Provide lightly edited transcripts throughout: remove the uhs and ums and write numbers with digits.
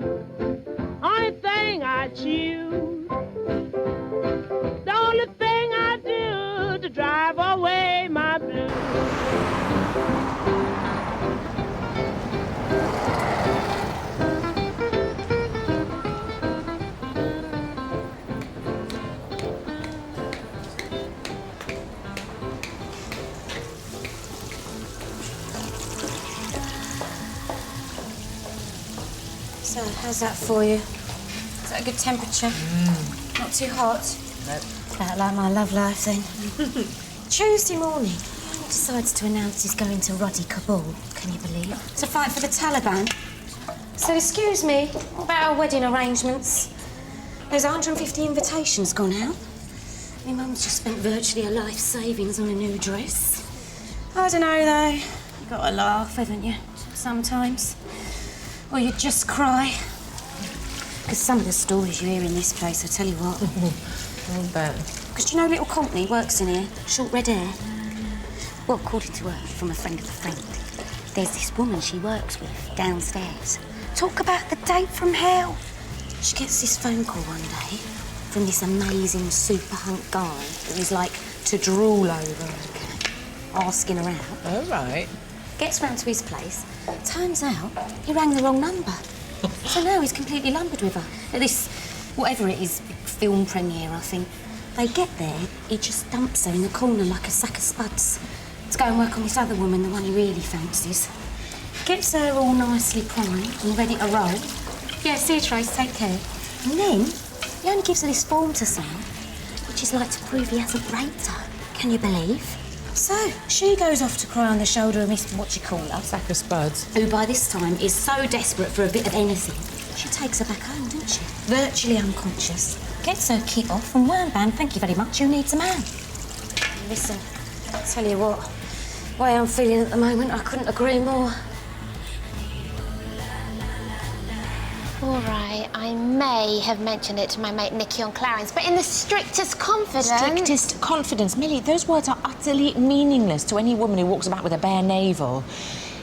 Only thing I choose, the only thing I do to drive away my blues. So, how's that for you? Is that a good temperature? Not too hot? Nope. About like my love life, then. Tuesday morning, he decides to announce he's going to Ruddy Kabul, can you believe it? To fight for the Taliban. So, excuse me, what about our wedding arrangements? There's 150 invitations gone out. My mum's just spent virtually her life savings on a new dress. I don't know, though. You've got to laugh, haven't you? Sometimes. Or you just cry. Because some of the stories you hear in this place, I tell you what. I bet. Because do you know little Courtney works in here? Short red hair. Well, according to her, from a friend of a friend, there's this woman she works with downstairs. Talk about the date from hell. She gets this phone call one day from this amazing super hunk guy that was like to drool over, okay, asking her out. Oh, right. Gets round to his place. Turns out he rang the wrong number. So now he's completely lumbered with her at this, whatever it is, big film premiere, I think. They get there, he just dumps her in the corner like a sack of spuds to go and work on this other woman, the one he really fancies. Gets her all nicely primed and ready to roll. Yeah, see you, Trace, take care. And then he only gives her this form to sign, which is like to prove he hasn't raped her. Can you believe? So, she goes off to cry on the shoulder of Mr. What-you-call-her. Sack of spuds. Who, by this time, is so desperate for a bit of anything. She takes her back home, doesn't she? Virtually unconscious. Gets her kit off and wham bam, thank you very much, who needs a man? Listen, I'll tell you what, the way I'm feeling at the moment, I couldn't agree more. All right, I may have mentioned it to my mate Nikki on Clarence, but in the strictest confidence... Strictest confidence. Millie, those words are utterly meaningless to any woman who walks about with a bare navel.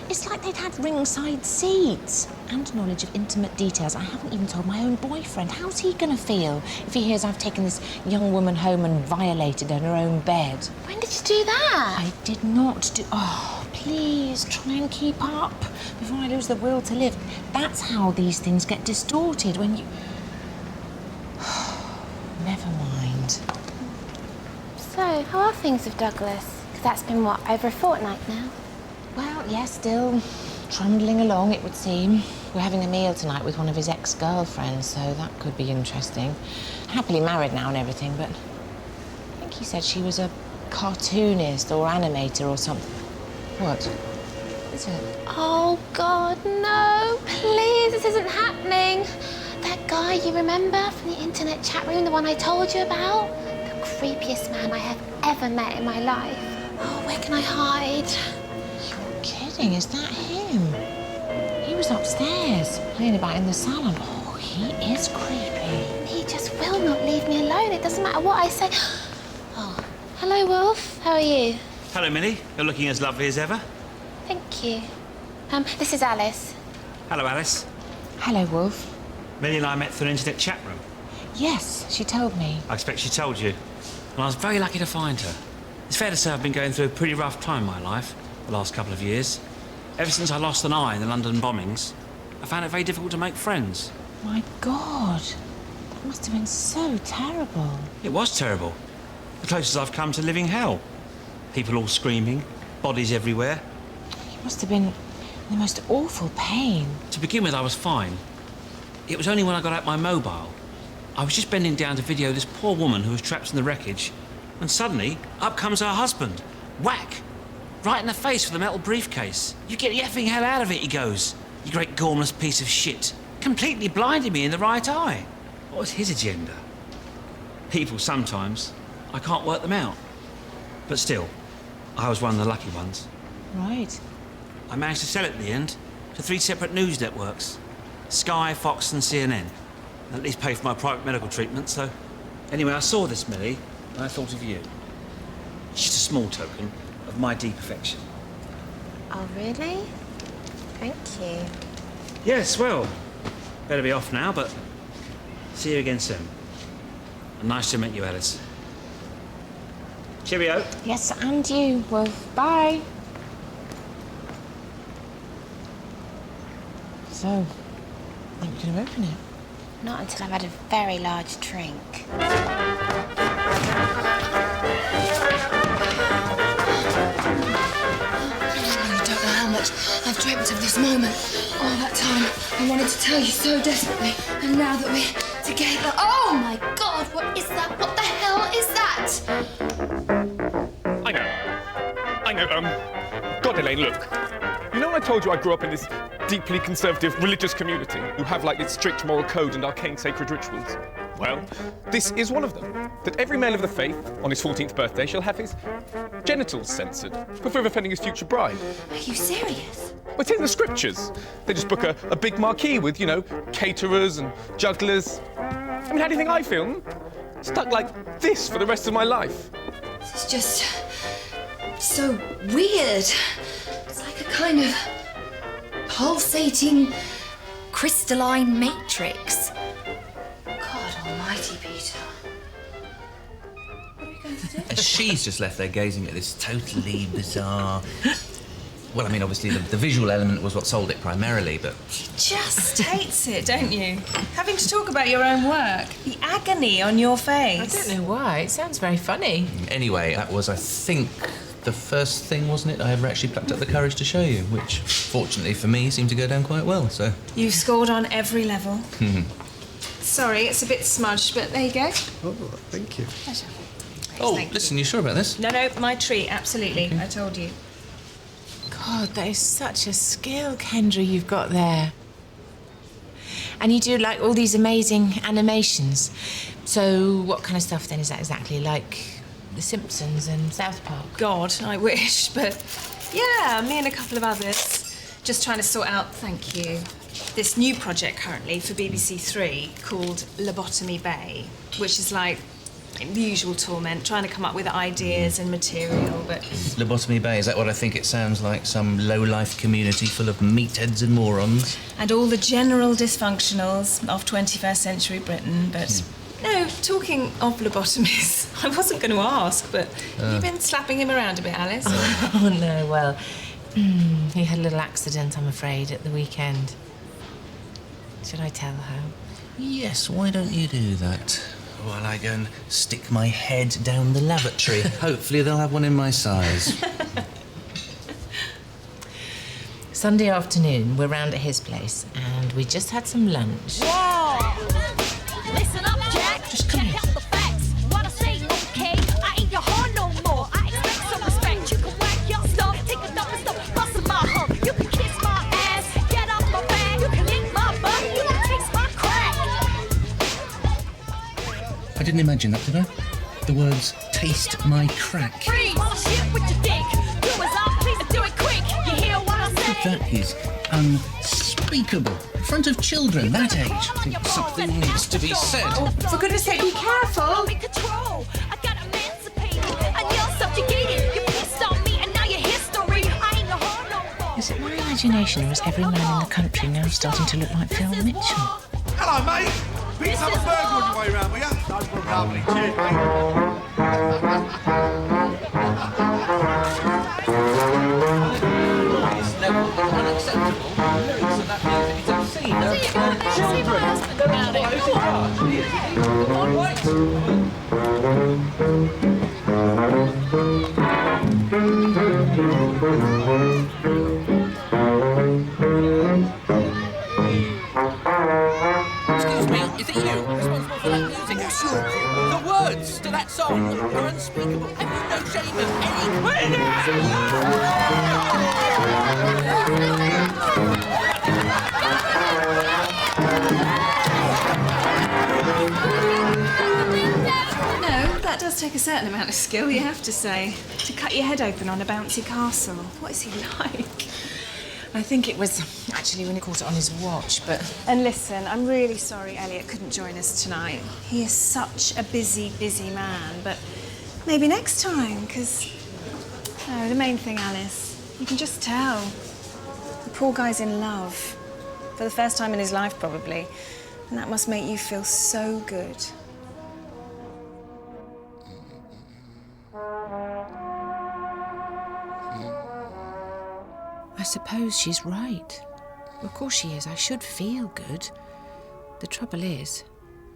It's like they'd had ringside seats and knowledge of intimate details. I haven't even told my own boyfriend. How's he going to feel if he hears I've taken this young woman home and violated her in her own bed? When did you do that? I did not do... Oh, please, try and keep up before I lose the will to live. That's how these things get distorted when you... Never mind. So, how are things with Douglas? Because that's been, what, over a fortnight now? Well, yes, still trundling along, it would seem. We're having a meal tonight with one of his ex-girlfriends, so that could be interesting. Happily married now and everything, but I think he said she was a cartoonist or animator or something. What? Is it? Oh, God, no. Please, this isn't happening. That guy you remember from the internet chat room, the one I told you about? The creepiest man I have ever met in my life. Oh, where can I hide? You're kidding, is that him? He was upstairs, playing about in the salon. Oh, he is creepy. He just will not leave me alone. It doesn't matter what I say. Oh, hello, Wolf. How are you? Hello, Millie. You're looking as lovely as ever. Thank you. This is Alice. Hello, Alice. Hello, Wolf. Millie and I met through an internet chat room. Yes, she told me. I expect she told you. And I was very lucky to find her. It's fair to say I've been going through a pretty rough time in my life the last couple of years. Ever since I lost an eye in the London bombings, I found it very difficult to make friends. My God, that must have been so terrible. It was terrible. The closest I've come to living hell. People all screaming, bodies everywhere. You must have been in the most awful pain. To begin with, I was fine. It was only when I got out my mobile. I was just bending down to video this poor woman who was trapped in the wreckage, and suddenly, up comes her husband. Whack! Right in the face with a metal briefcase. You get the effing hell out of it, he goes. You great gormless piece of shit. Completely blinded me in the right eye. What was his agenda? People sometimes, I can't work them out. But still, I was one of the lucky ones. Right. I managed to sell it in the end to 3 separate news networks. Sky, Fox and CNN. At least pay for my private medical treatment, so... Anyway, I saw this, Millie, and I thought of you. It's just a small token of my deep affection. Oh, really? Thank you. Yes, well, Better be off now, but see you again soon. And nice to meet you, Alice. Cheerio. Yes, and you. Well, bye. So, think we can open it? Not until I've had a very large drink. You don't know how much I've dreamt of this moment. All that time, I wanted to tell you so desperately. And now that we're together... Oh my God, what is that? What the hell is that? I know. God, Elaine, look. You know I told you I grew up in this deeply conservative religious community who have, like, its strict moral code and arcane sacred rituals? Well, this is one of them. That every male of the faith, on his 14th birthday, shall have his genitals censored for fear of offending his future bride. Are you serious? Well, it's in the scriptures. They just book a big marquee with, you know, caterers and jugglers. I mean, how do you think I feel? Stuck like this for the rest of my life. This is just so weird. It's like a kind of pulsating crystalline matrix. God almighty, Peter. What are we going to do? She's just left there gazing at this totally bizarre... Well, I mean, obviously, the visual element was what sold it primarily, but... Just hates it, don't you? Having to talk about your own work. The agony on your face. I don't know why. It sounds very funny. Anyway, that was, I think, the first thing, wasn't it, I ever actually plucked up the courage to show you, which, fortunately for me, seemed to go down quite well, so... You've scored on every level. Sorry, it's a bit smudged, but there you go. Oh, thank you. Pleasure. Oh, Thank listen, you sure about this? No, my treat, absolutely. Okay. I told you. God, that is such a skill, Kendra, you've got there. And you do, like, all these amazing animations. So what kind of stuff, then, is that exactly? Like The Simpsons and South Park? God, I wish, but yeah, me and a couple of others. Just trying to sort out, thank you, this new project currently for BBC Three called Lobotomy Bay, which is like the usual torment, trying to come up with ideas and material, but... Lobotomy Bay, is that what I think it sounds like? Some low-life community full of meatheads and morons? And all the general dysfunctionals of 21st century Britain, but... No, talking of lobotomies, I wasn't going to ask, but have you been slapping him around a bit, Alice? Oh, no, well, he had a little accident, I'm afraid, at the weekend. Should I tell her? Yes, why don't you do that? While I go and stick my head down the lavatory. Hopefully they'll have one in my size. Sunday afternoon, we're round at his place, and we just had some lunch. Whoa! Listen up, Jack. Just come here. Check out the facts. What I say, okay? I ain't your whore no more. I expect some respect. You can whack your stuff, take a dump and stuff, bustin' my hump. You can kiss my ass, get off my back. You can lick my butt, you can taste my crack. I didn't imagine that, did I? The words, taste my crack. Freeze! Shit with your dick. Do as I please and do it quick. You hear what I say? That is unspeakable. In front of children that age. I think something needs to be said. Oh, for goodness sake, be careful! I'm in control. I got emancipated. And you're subjugated. You pissed on me and now you're history. I ain't your whore no more. Is it my imagination, or is every man in the country now starting to look like Phil Mitchell? Hello, mate. Pick some burger on your way round, will ya? No problem. Lovely. Cheers, mate. This level is unacceptable. Lyrics of that music is obscene. Children, they're out there. Come on, wait. Excuse me, is it you responsible for that music? The words to that song are unspeakable. Have you no shame of any kind? No, that does take a certain amount of skill, you have to say. To cut your head open on a bouncy castle. What is he like? I think it was actually when he caught it on his watch, but... And listen, I'm really sorry Elliot couldn't join us tonight. He is such a busy, busy man, but maybe next time, because... The main thing, Alice, you can just tell. The poor guy's in love. For the first time in his life, probably. And that must make you feel so good. I suppose she's right. Of course she is. I should feel good. The trouble is,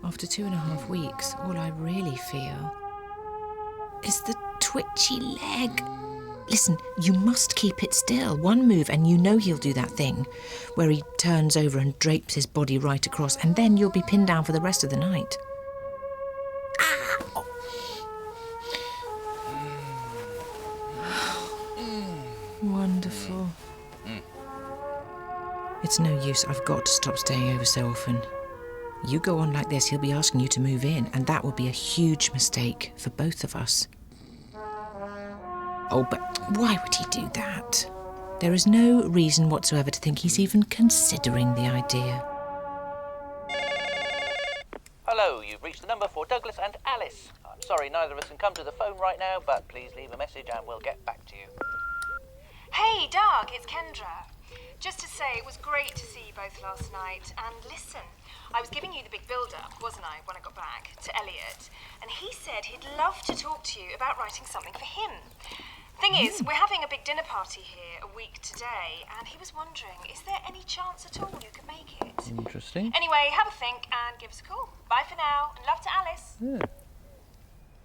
after 2.5 weeks, all I really feel is the twitchy leg. Listen, you must keep it still. One move and you know he'll do that thing where he turns over and drapes his body right across, and then you'll be pinned down for the rest of the night. Ah! Oh. Wonderful. It's no use. I've got to stop staying over so often. You go on like this, he'll be asking you to move in, and that would be a huge mistake for both of us. Oh, but why would he do that? There is no reason whatsoever to think he's even considering the idea. Hello, you've reached the number for Douglas and Alice. I'm sorry neither of us can come to the phone right now, but please leave a message and we'll get back to you. Hey, Doug, it's Kendra. Just to say, it was great to see you both last night. And listen, I was giving you the big build-up, wasn't I, when I got back, to Elliot. And he said he'd love to talk to you about writing something for him. Thing is, we're having a big dinner party here a week today, and he was wondering, is there any chance at all you could make it? Interesting. Anyway, have a think and give us a call. Bye for now, and love to Alice.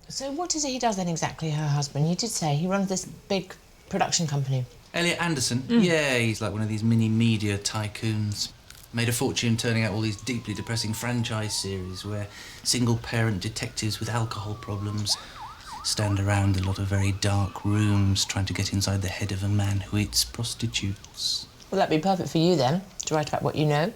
So what is it he does then exactly, her husband? You did say he runs this big production company. Elliot Anderson? Yeah, he's like one of these mini-media tycoons. Made a fortune turning out all these deeply depressing franchise series where single-parent detectives with alcohol problems stand around a lot of very dark rooms trying to get inside the head of a man who eats prostitutes. Well, that'd be perfect for you then, to write about what you know.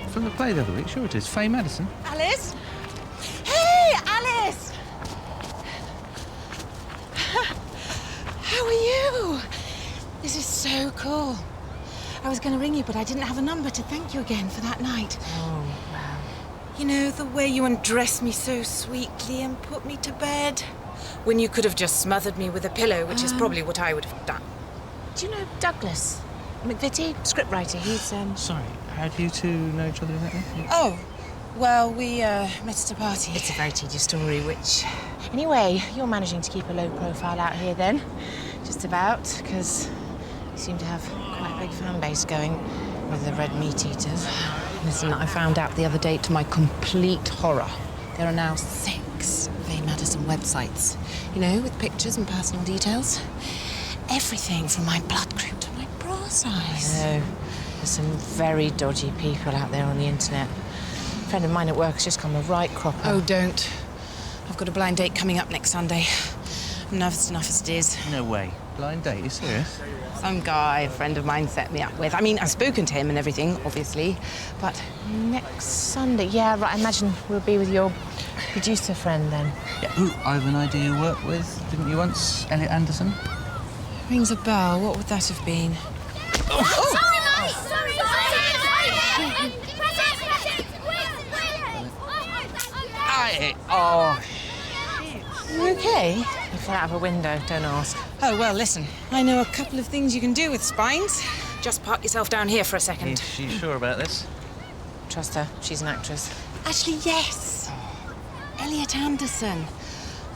From the play the other week, sure it is. Faye Madison. Alice? Hey, Alice! How are you? This is so cool. I was going to ring you, but I didn't have a number to thank you again for that night. Oh, wow. You know, the way you undressed me so sweetly and put me to bed, when you could have just smothered me with a pillow, which is probably what I would have done. Do you know Douglas McVitie, scriptwriter? He's, Sorry, how do you two know each other exactly? Oh, well, we met at a party. It's a very tedious story, which... Anyway, you're managing to keep a low profile out here then. Just about, because you seem to have quite a big fan base going with the red meat eaters. Listen, I found out the other day, to my complete horror, there are now 6 Faye Madison websites, you know, with pictures and personal details. Everything from my blood group to my bra size. I know. There's some very dodgy people out there on the internet. A friend of mine at work has just come a right cropper. Oh, don't. I've got a blind date coming up next Sunday. I'm nervous enough as it is. No way. Blind date, you serious? Some guy a friend of mine set me up with. I mean, I've spoken to him and everything, obviously, but... Next Sunday? Yeah, right, I imagine we'll be with your producer friend then. Yeah, who I have an idea you worked with, didn't you once? Elliot Anderson? Rings a bell. What would that have been? Oh. Sorry, mate! Sorry! Oh, You okay? You fell out of a window, don't ask. Oh, well, listen. I know a couple of things you can do with spines. Just park yourself down here for a second. is she sure about this? Trust her, she's an actress. Actually, yes. Elliot Anderson.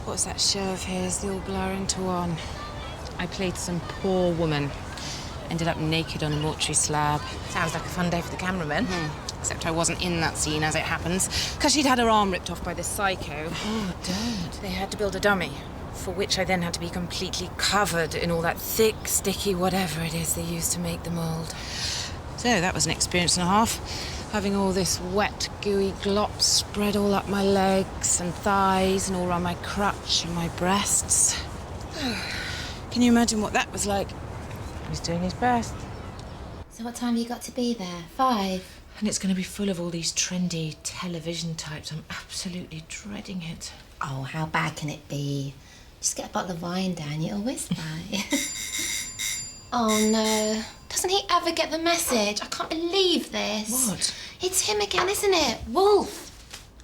What was that show of his? They all blur into one. I played some poor woman. Ended up naked on a mortuary slab. Sounds like a fun day for the cameraman. Except I wasn't in that scene, as it happens, because she'd had her arm ripped off by this psycho. Oh, don't. They had to build a dummy, for which I then had to be completely covered in all that thick, sticky whatever it is they use to make the mould. So that was an experience and a half, having all this wet, gooey glop spread all up my legs and thighs and all around my crotch and my breasts. Can you imagine what that was like? He's doing his best. So what time have you got to be there? 5? And it's going to be full of all these trendy television types. I'm absolutely dreading it. Oh, how bad can it be? Just get a bottle of wine down, you always buy. Oh no, Doesn't he ever get the message? I can't believe this. What? It's him again, isn't it? Wolf.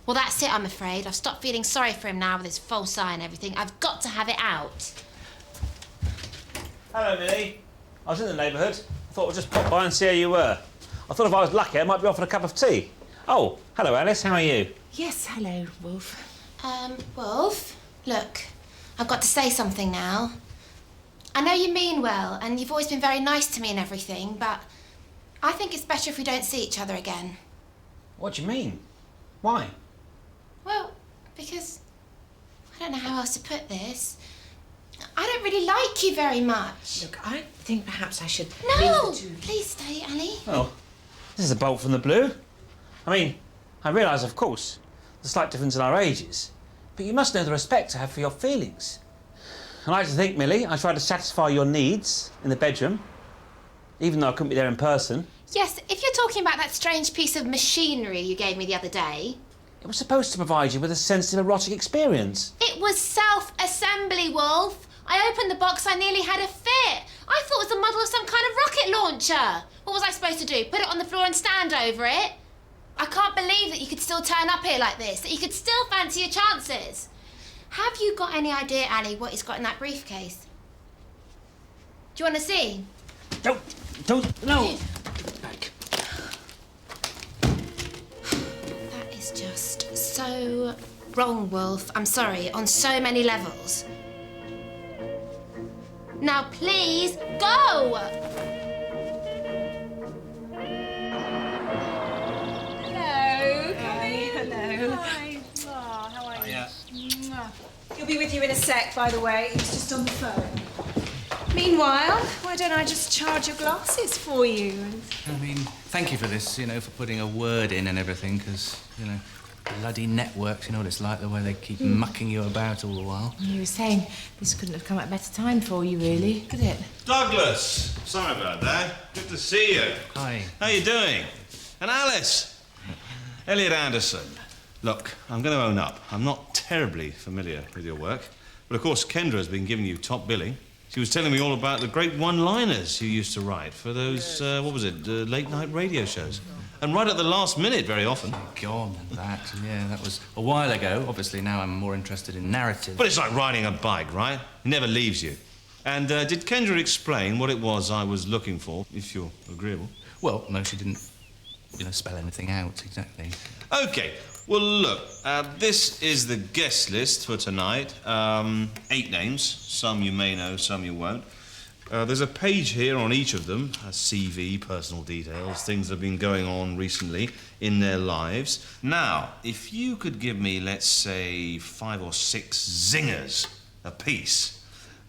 Well, that's it, I'm afraid. I've stopped feeling sorry for him now with his false eye and everything. I've got to have it out. Hello, Millie. I was in the neighbourhood. I thought I'd just pop by and see how you were. I thought if I was lucky, I might be offered a cup of tea. Oh, hello, Alice. How are you? Yes, hello, Wolf. Wolf, look, I've got to say something now. I know you mean well, and you've always been very nice to me and everything, but I think it's better if we don't see each other again. What do you mean? Why? Well, because I don't know how else to put this. I don't really like you very much. Look, I think perhaps I should No! leave the two. Please stay, Annie. Well, this is a bolt from the blue. I mean, I realise, of course, the slight difference in our ages, but you must know the respect I have for your feelings. I like to think, Millie, I tried to satisfy your needs in the bedroom, even though I couldn't be there in person. Yes, if you're talking about that strange piece of machinery you gave me the other day. It was supposed to provide you with a sensitive erotic experience. It was self-assembly, Wolf. I opened the box, I nearly had a fit. I thought it was the model of some kind of rocket launcher. What was I supposed to do, put it on the floor and stand over it? I can't believe that you could still turn up here like this, that you could still fancy your chances. Have you got any idea, Annie, what he's got in that briefcase? Do you want to see? No. That is just so wrong, Wolf. I'm sorry, on so many levels. Now, please, go! Hello. Hi. Oh, how are you? Mwah. He'll be with you in a sec, by the way. He's just on the phone. Meanwhile, why don't I just charge your glasses for you? I mean, thank you for this, for putting a word in and everything, because, bloody networks, you know what it's like, the way they keep mucking you about all the while. You were saying this couldn't have come at a better time for you, really, could it? Douglas! Sorry about that. Good to see you. Hi. How you doing? And Alice? Elliot Anderson. Look, I'm going to own up. I'm not terribly familiar with your work, but of course Kendra has been giving you top billing. She was telling me all about the great one-liners you used to write for those, late-night radio shows. And right at the last minute, very often. God, that was a while ago. Obviously, now I'm more interested in narrative. But it's like riding a bike, right? It never leaves you. And did Kendra explain what it was I was looking for, if you're agreeable? Well, no, she didn't, spell anything out exactly. OK. Well, look, this is the guest list for tonight. 8 names. Some you may know, some you won't. There's a page here on each of them. A CV, personal details, things that have been going on recently in their lives. Now, if you could give me, let's say, 5 or 6 zingers apiece.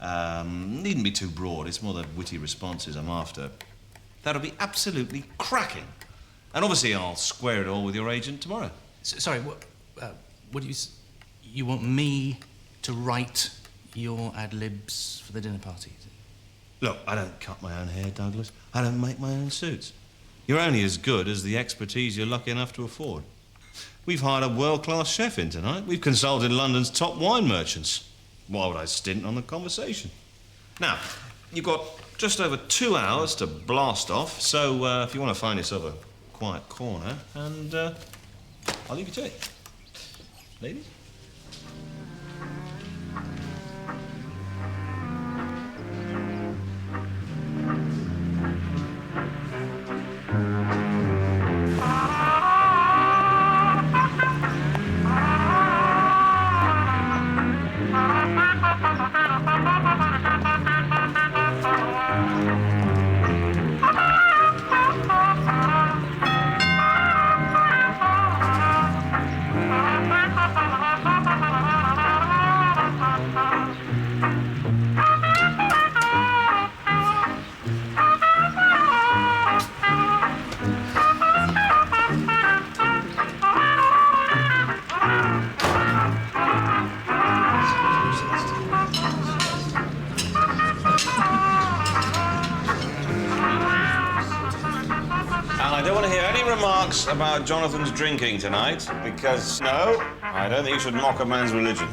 Needn't be too broad. It's more the witty responses I'm after. That'll be absolutely cracking. And obviously I'll square it all with your agent tomorrow. Sorry, what do you want me to write your ad-libs for the dinner party? Look, I don't cut my own hair, Douglas. I don't make my own suits. You're only as good as the expertise you're lucky enough to afford. We've hired a world-class chef in tonight. We've consulted London's top wine merchants. Why would I stint on the conversation? Now, you've got just over 2 hours to blast off, so if you want to find yourself a quiet corner, and I'll leave you to it. Ladies? About Jonathan's drinking tonight, because, no, I don't think you should mock a man's religion.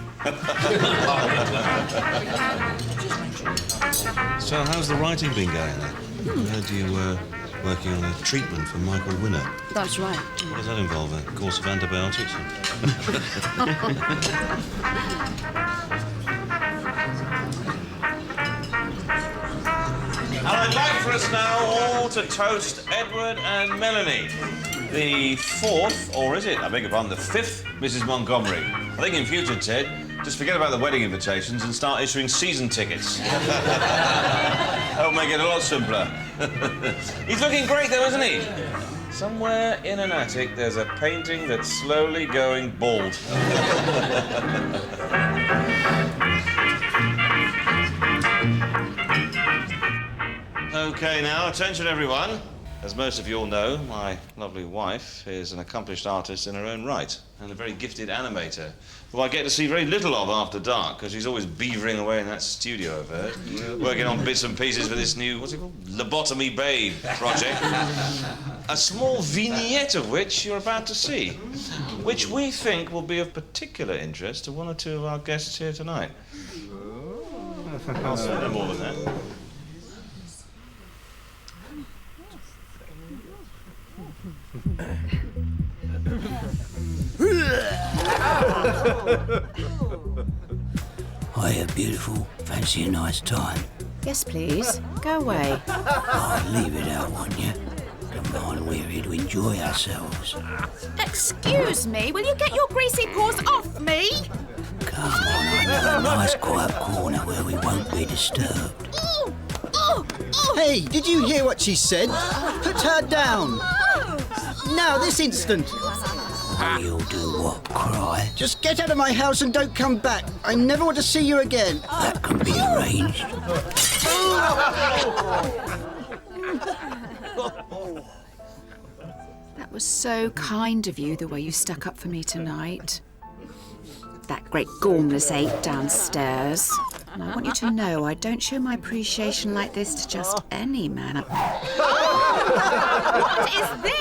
So how's the writing been going then? I heard you were working on a treatment for Michael Winner. That's right. What does that involve? A course of antibiotics? And I'd like for us now all to toast Edward and Melanie, the fourth, or is it, I beg your pardon, the fifth Mrs. Montgomery. I think in future, Ted, just forget about the wedding invitations and start issuing season tickets. That'll make it a lot simpler. He's looking great, though, isn't he? Somewhere in an attic, there's a painting that's slowly going bald. OK, now, attention, everyone. As most of you all know, my lovely wife is an accomplished artist in her own right and a very gifted animator, who I get to see very little of after dark, because she's always beavering away in that studio of hers, working on bits and pieces for this new, what's it called? Lobotomy Bay project. A small vignette of which you're about to see, which we think will be of particular interest to one or two of our guests here tonight. I'll say no more than that. Hiya, beautiful. Fancy a nice time? Yes, please. Go away. Oh, leave it out, won't you? Come on, we're here to enjoy ourselves. Excuse me, will you get your greasy paws off me? Come on, I know a nice quiet corner where we won't be disturbed. Hey, did you hear what she said? Put her down. Now, this instant. Oh, you'll do what, cry? Just get out of my house and don't come back. I never want to see you again. That can be arranged. That was so kind of you, the way you stuck up for me tonight. That great gormless ape downstairs. And I want you to know I don't show my appreciation like this to just any man. What is this?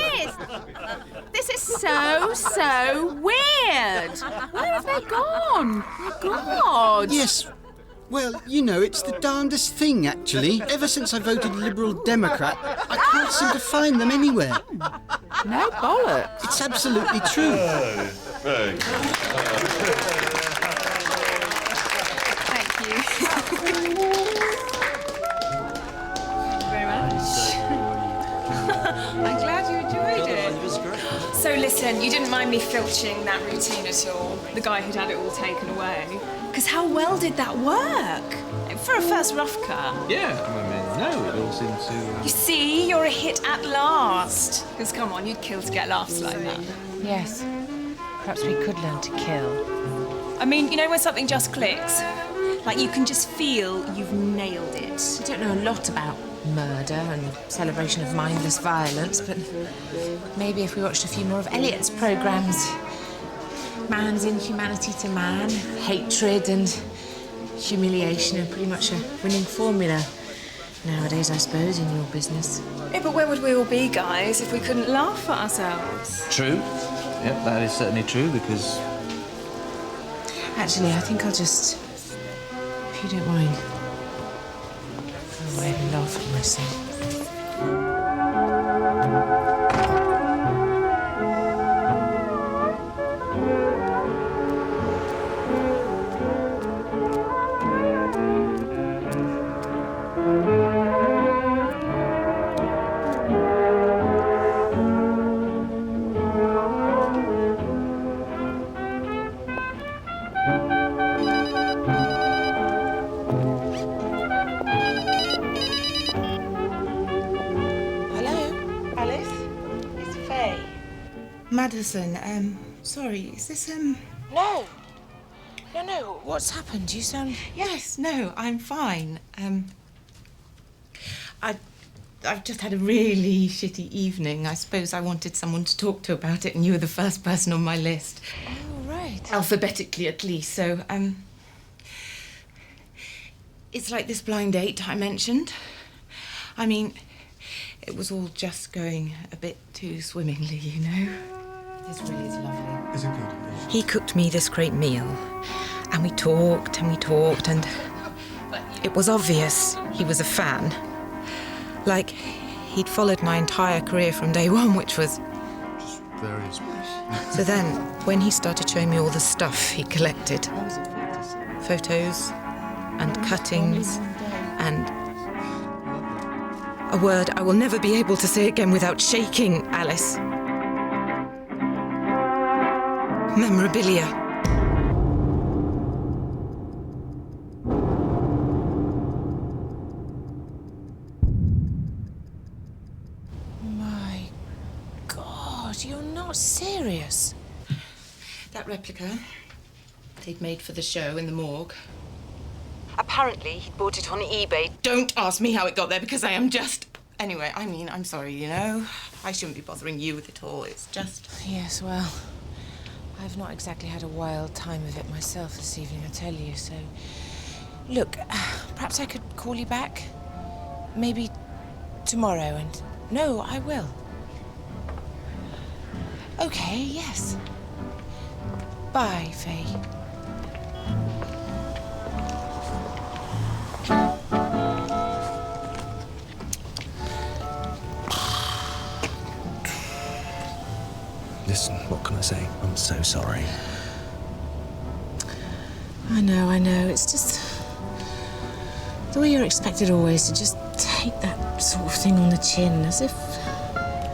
This is so weird. Where have they gone? My God. Yes. Well, you know, it's the darndest thing, actually. Ever since I voted Liberal Democrat, I can't seem to find them anywhere. No bollocks. It's absolutely true. Thank you. Very much. I'm glad you enjoyed it. It was great. So listen, you didn't mind me filching that routine at all? The guy who'd had it all taken away? Because how well did that work? For a first rough cut. Yeah, I mean, no, it all seemed to... You see, you're a hit at last. Because come on, you'd kill to get laughs like that. Yes. Perhaps we could learn to kill. I mean, you know when something just clicks? Like you can just feel you've nailed it. I don't know a lot about murder and celebration of mindless violence, but maybe if we watched a few more of Eliot's programmes. Man's inhumanity to man, hatred and humiliation are pretty much a winning formula nowadays, I suppose, in your business. Yeah, but where would we all be, guys, if we couldn't laugh at ourselves? True. Yep, that is certainly true, because... Actually, I think I'll just, if you don't mind, go away and laugh at myself. Madison, sorry, is this, No! No, what's happened? You sound... Yes, no, I'm fine. I've just had a really shitty evening. I suppose I wanted someone to talk to about it, and you were the first person on my list. Oh, right. Alphabetically, at least, so, it's like this blind date I mentioned. I mean, it was all just going a bit too swimmingly, you know? It really is lovely. Is it good? He cooked me this great meal, and we talked, and it was obvious he was a fan. Like, he'd followed my entire career from day one, which was... Just various... So then, when he started showing me all the stuff he collected, photos and cuttings and a word I will never be able to say again without shaking, Alice. Memorabilia. My God, you're not serious. That replica they'd made for the show in the morgue. Apparently, he'd bought it on eBay. Don't ask me how it got there, because I am just... Anyway, I mean, I'm sorry, you know. I shouldn't be bothering you with it all. It's just... Yes, well, I've not exactly had a wild time of it myself this evening, I tell you, so... Look, perhaps I could call you back? Maybe tomorrow, and... No, I will. OK, yes. Bye, Faye. Listen, what can I say? I'm so sorry. I know. It's just the way you're expected always to just take that sort of thing on the chin, as if...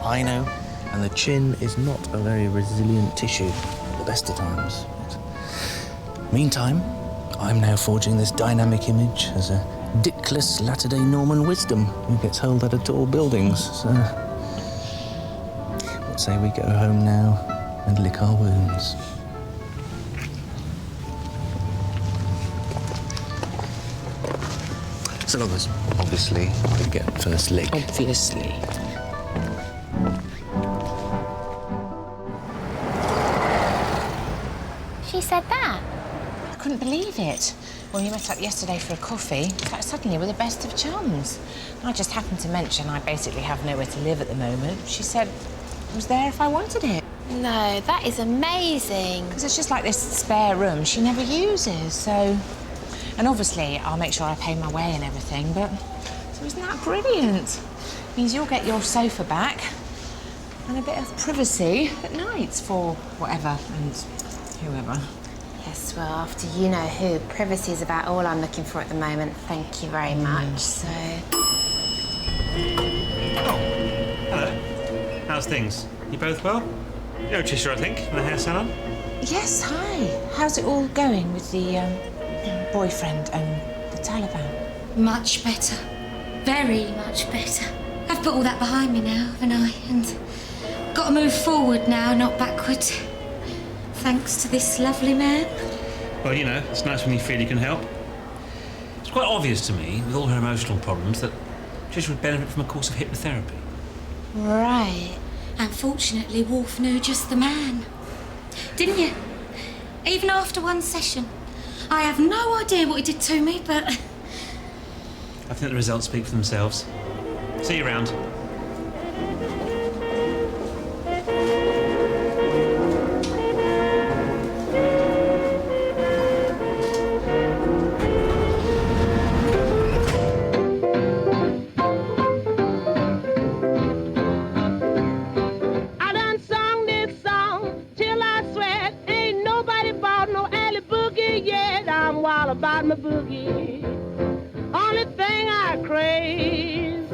I know, and the chin is not a very resilient tissue at the best of times. But meantime, I'm now forging this dynamic image as a dickless latter-day Norman wisdom who gets hurled out of tall buildings, so... What say we go home now and lick our wounds? So long as, obviously, we get first lick. Obviously. She said that? I couldn't believe it. Well, we met up yesterday for a coffee. In fact, suddenly we're the best of chums. I just happened to mention I basically have nowhere to live at the moment. She said it was there if I wanted it. No, that is amazing. Because it's just like this spare room she never uses, so... And obviously, I'll make sure I pay my way and everything, but... So isn't that brilliant? Means you'll get your sofa back and a bit of privacy at nights for whatever and whoever. Yes, well, after you know who, privacy is about all I'm looking for at the moment. Thank you very much, so... Oh, hello. How's things? You both well? No tissue, I think, in the hair salon? Yes, hi. How's it all going with the, boyfriend and the Taliban? Much better. Very much better. I've put all that behind me now, haven't I? And got to move forward now, not backward. Thanks to this lovely man. Well, you know, it's nice when you feel you can help. It's quite obvious to me, with all her emotional problems, that Trish would benefit from a course of hypnotherapy. Right. Unfortunately, Wolf knew just the man. Didn't you? Even after one session. I have no idea what he did to me, but... I think the results speak for themselves. See you around. I done sung this song till I sweat. Ain't nobody bought no alley boogie yet. I'm wild about my boogie. Only thing I crave